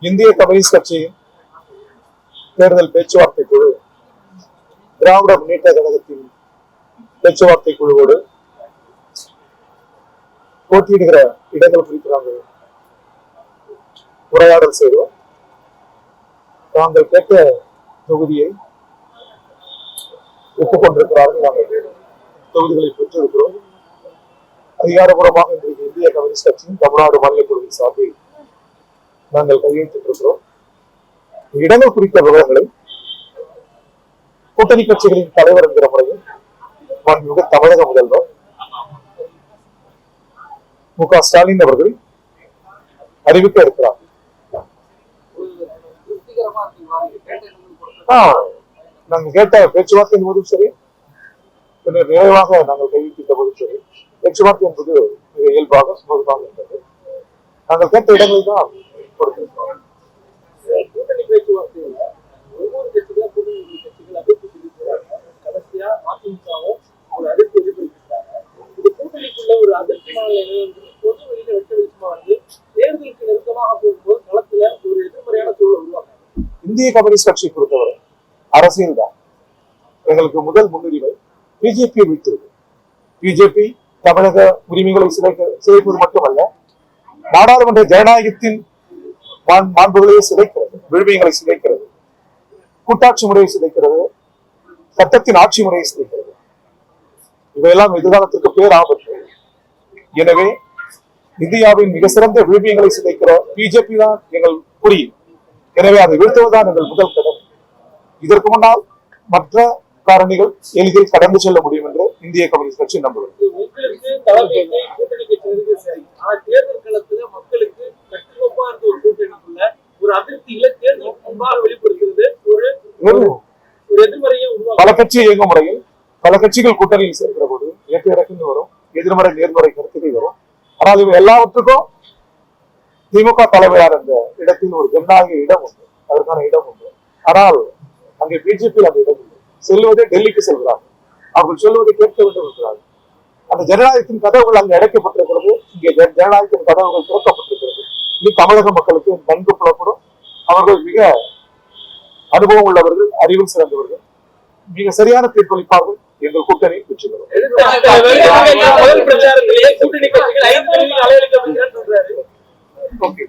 இந்திய கம்யூனிஸ்ட் கட்சியின் தேர்தல் பேச்சுவார்த்தை குழு திராவிட முன்னேற்ற கழகத்தின் பேச்சுவார்த்தை குழுவோடு போட்டியிடுகிற இடங்கள் குறித்து நாங்கள் உரையாடல் செய்தோம். நாங்கள் கேட்ட தொகுதியை ஒப்புக்கொண்டிருக்கிறார்கள். நாங்கள் தொகுதிகளை பெற்றிருக்கிறோம். அதிகாரப்பூர்வமாக இன்றைக்கு இந்திய கம்யூனிஸ்ட் கட்சியின் தமிழ்நாடு மாநில குழுவின் சார்பில் நாங்கள் கையெழுத்திட்டிருக்கிறோம். இடங்கள் குறித்த விவரங்களை கூட்டணி கட்சிகளின் தலைவர் என்கிற முறையில் மாண்புமிகு தமிழக முதல்வர் மு.க. ஸ்டாலின் அவர்கள் அறிவிக்க இருக்கிறார். நாங்கள் கேட்ட பேச்சுவார்த்தையின் போதும் சரி, பின்னர் நிறைவாக நாங்கள் கையெழுத்திட்ட போதும் சரி, பேச்சுவார்த்தை என்பது மிக இயல்பாக சுமூகமாக இருந்தது. நாங்கள் கேட்ட இடங்களை தான் கொடுத்திருக்கிறோம். கூட்டணி பேச்சுவார்த்தையில் ஒவ்வொரு கட்சிகளும் கூட்டணி கட்சிகள் அதிர்ச்சி தெரிவிக்கிறாங்க. கடைசியா அதிமுகவும் ஒரு அதிர்ச்சி எதிர்பார்க்கிறாங்க. இது கூட்டணிக்குள்ள ஒரு அதிர்ச்சியான பொது வெளியில வெட்ட வெளிச்சமா வந்து தேர்தலுக்கு நெருக்கமாக போகும்போது களத்துல ஒரு எதிர்மறையான சூழல் உருவாங்க. இந்திய கம்யூனிஸ்ட் கட்சியை பொறுத்தவரை அரசியல் தான் எங்களுக்கு முதல் முன்னுரிமை. பிஜேபியை வீழ்த்துவது. பிஜேபி தமிழக உரிமைகளை சிதைப்பது மட்டுமல்ல, நாடாளுமன்ற ஜனநாயகத்தின் மாண்புகளையே சிதைக்கிறது, விழுமியங்களை சிதைக்கிறது, கூட்டாட்சி முறையை சிதைக்கிறது, சட்டத்தின் ஆட்சி முறையை சிதைக்கிறது. இவையெல்லாம் எதிர்காலத்திற்கு பேர் ஆபத்து. எனவே இந்தியாவின் மிக சிறந்த விழுமியங்களை சிதைக்கிற பிஜேபி தான் எங்கள் குறி. எனவே அதை வீழ்த்துவதுதான் எங்கள் முதல் கடமை. இதற்கு முன்னால் மற்ற காரணிகள் எளிதில் கடந்து செல்ல முடியும் என்று இந்திய கம்யூனிஸ்ட் கட்சி நம்புகிறது. உங்களுக்கு தலைமைக்கு கூட்டணி கட்சி சரி, ஆனா தேர்தல் களத்துல மக்களுக்கு கட்டுக்கோப்பா இருந்த ஒரு கூட்டணிக்குள்ள ஒரு அதிருப்திகளை தேர்தல் முன்பாக வெளிப்படுத்துறது ஒரு எதிர்மறையை உருவாக்கும். பல கட்சி இயங்கும் முறையில் பல கட்சிகள் கூட்டணியில் சேர்க்கிற போது ஏற்ற இறக்கங்கள் வரும், எதிர்மறை நேர்மறை கருத்துக்கள் வரும். ஆனால் இவை எல்லாவற்றுக்கும் திமுக தலைமையான அந்த இடத்தில் ஒரு ஜனநாயக இடம் உண்டு, அதற்கான இடம் உண்டு. ஆனால் அங்கே பிஜேபி அந்த இடம் இல்லை. செல்வதே டெல்லிக்கு செல்கிறார்கள். அவர்கள் சொல்வதை கேட்க வேண்டும் இருக்கிறார்கள். அந்த ஜனநாயகத்தின் கதவுகள் அங்கு அடைக்கப்பட்டிருக்கிறது. இங்கே ஜனநாயகத்தின் கதவுகள் திறக்கப்பட்டிருக்கிறது. இனி தமிழக மக்களுக்கு நன்கு புலப்படும். அவர்கள் மிக அனுபவம் உள்ளவர்கள், அறிவில் சிறந்தவர்கள், மிக சரியான தீர்ப்பளிப்பார்கள். எங்கள் கூட்டணி வெற்றி பெறும். கூட்டணி